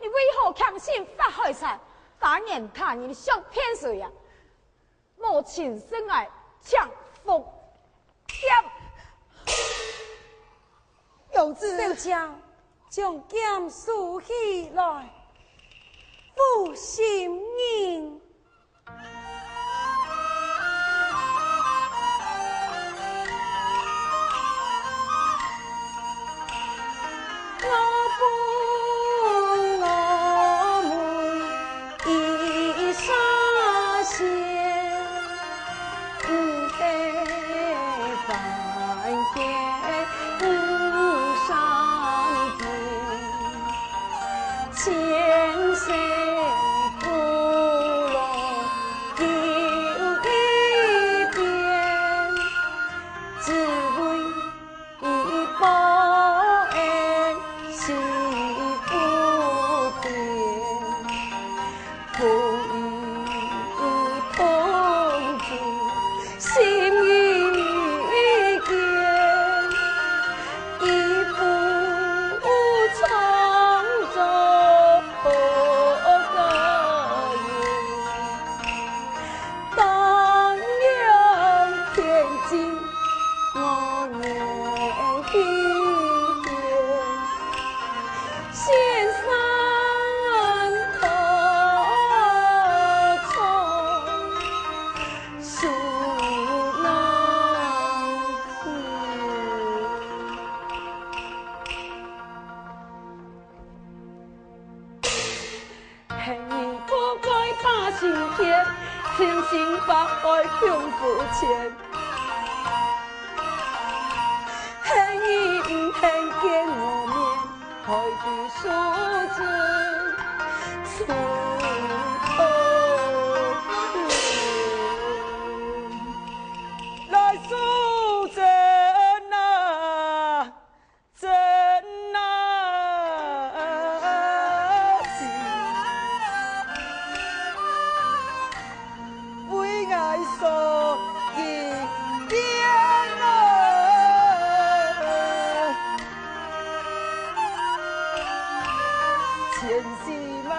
你为何强行发海财？反言他人想骗谁呀？母亲深爱强风剑，有子小姐将剑竖起来，负心人。千辛百害永不前，恨意唔恨见我面，害的数字出头来数真啊，真啊是为爱所一边千丝万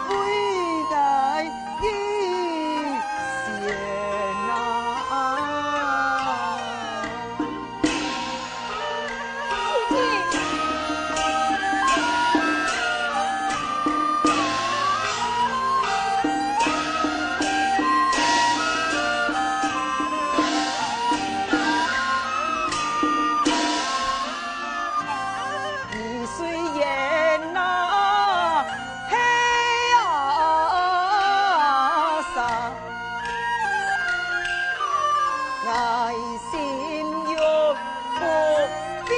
为爱一线你虽然那黑纱，爱心永不变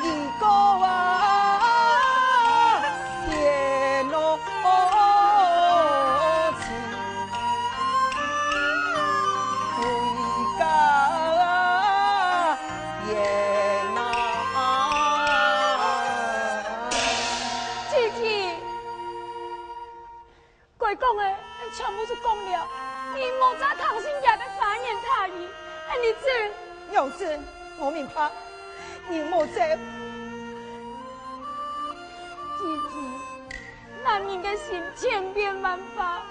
你个天情。回家也难。姐姐，该讲的全部都讲了，你莫再唐心也在反言他意，你这有子，我明白，你莫再姐姐，男人的心千变万化，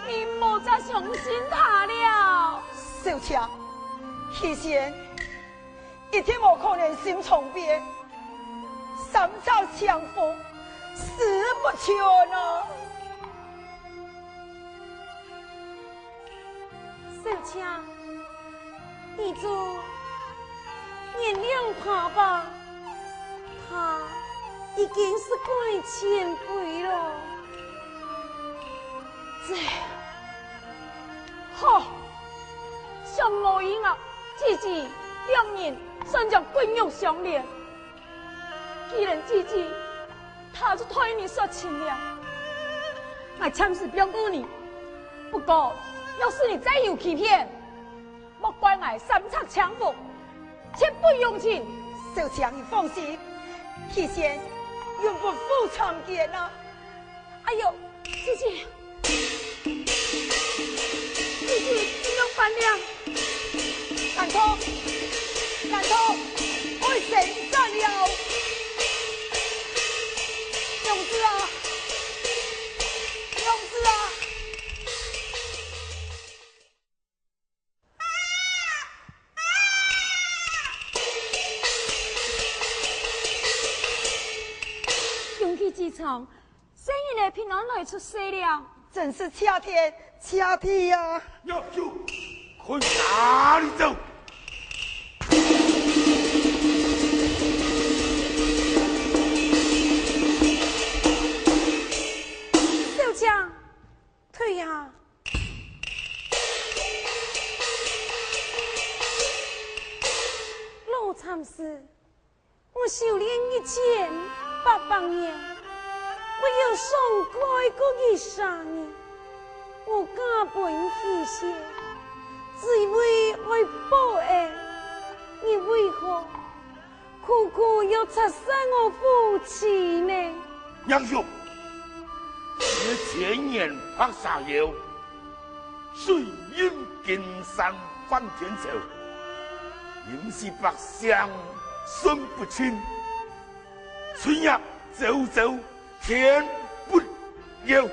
你莫再相信他了。小姐，以前一天我可能心重变，三朝相逢死不全啊！小姐，你就原谅他吧，他已经是怪前辈了。这好，上无影啊，姊姊两人算将骨肉相连。既然姊姊他就对你说情了，我暂时不用顾你。不过，要是你再有欺骗，莫怪我三策强服，切不用情。小强，你放心，提前永不负长言啊！哎呦，姊姊，姊姊，你要翻了！难道会神战了？勇士啊，勇士啊！勇气之长，生意的平安来出世了，真是恰天恰地呀！要救，可以哪里走？小强，退呀！老禅师，我修炼1800年，我有上改过13年，我家本喜些，只为爱报恩，你为何苦苦要杀死我父亲呢？杨兄，你前年拍沙窑，水淹金山翻天桥，引是百姓孙不清，春日走走天不要。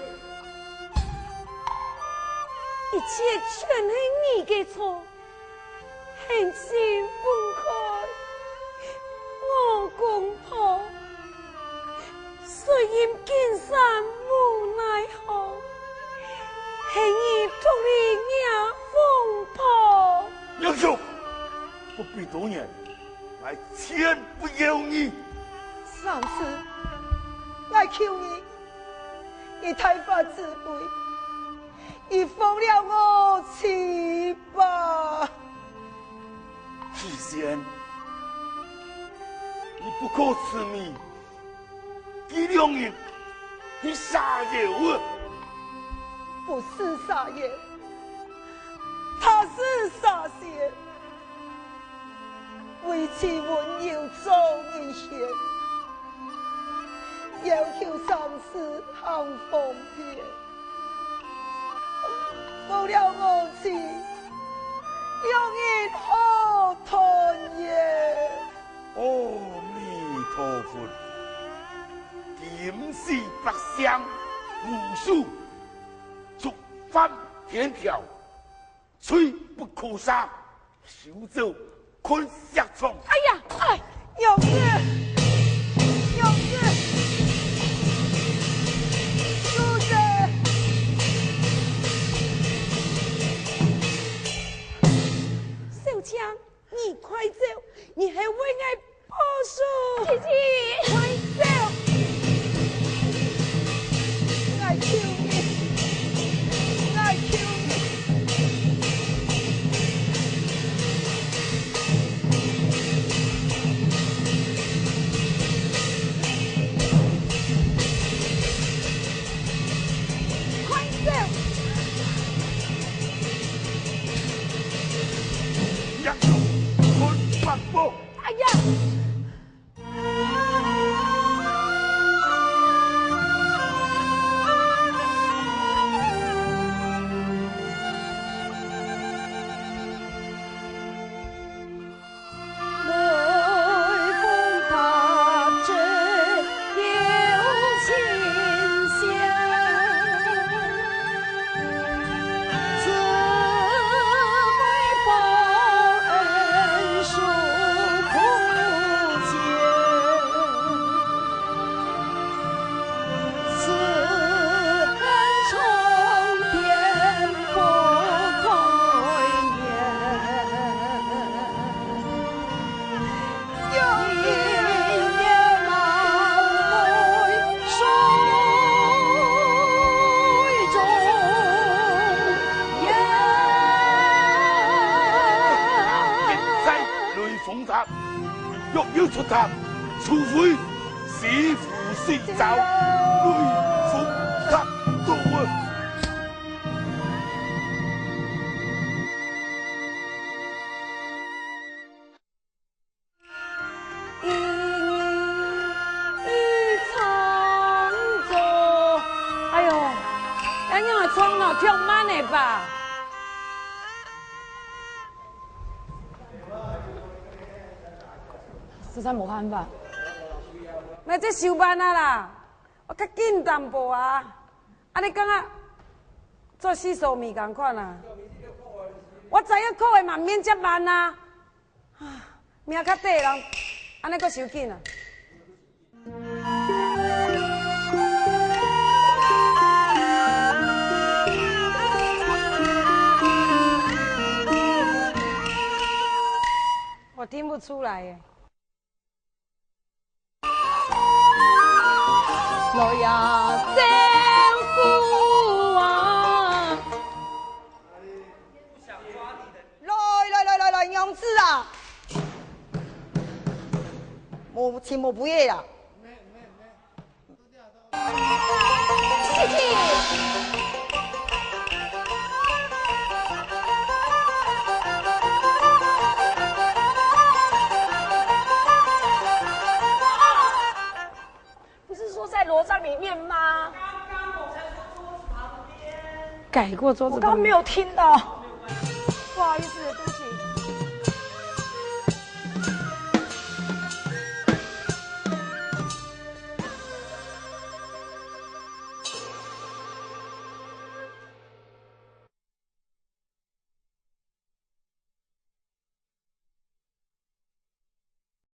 一切全是你的错，恨心分开，我公婆虽因金山无奈何，恨你脱离娘风婆。杨兄，不必多言，来千不要你。上次我求你，你太发自贵，你放了我去吧。提仙，你不可痴迷，这两人是杀妖啊！不是杀业，他是杀仙，为其温柔做一些，要求上司行方便，放了我去，两人好团圆。阿弥陀佛，今世百相无数，触犯天条，罪不可杀，休走困下床。哎呀，哎，勇士，勇士，书生，小强，你快走，你还为爱报仇！姊姊，快走！我求你，我求你。出塔，除非师傅睡着，雷风大度啊！跳慢的吧，实在无办法。那这收班啊啦，我较紧淡薄啊。啊，你讲啊，做洗手米共款啊？我知影考的嘛免遮慢啊，命较短人，安尼阁收紧啊。我听不出来耶。老呀，政府啊！来，娘子啊！我请我不夜呀。姐姐。在罗帐里面吗？刚刚我才说桌子旁边。改过桌子。我刚刚没有听到，不好意思。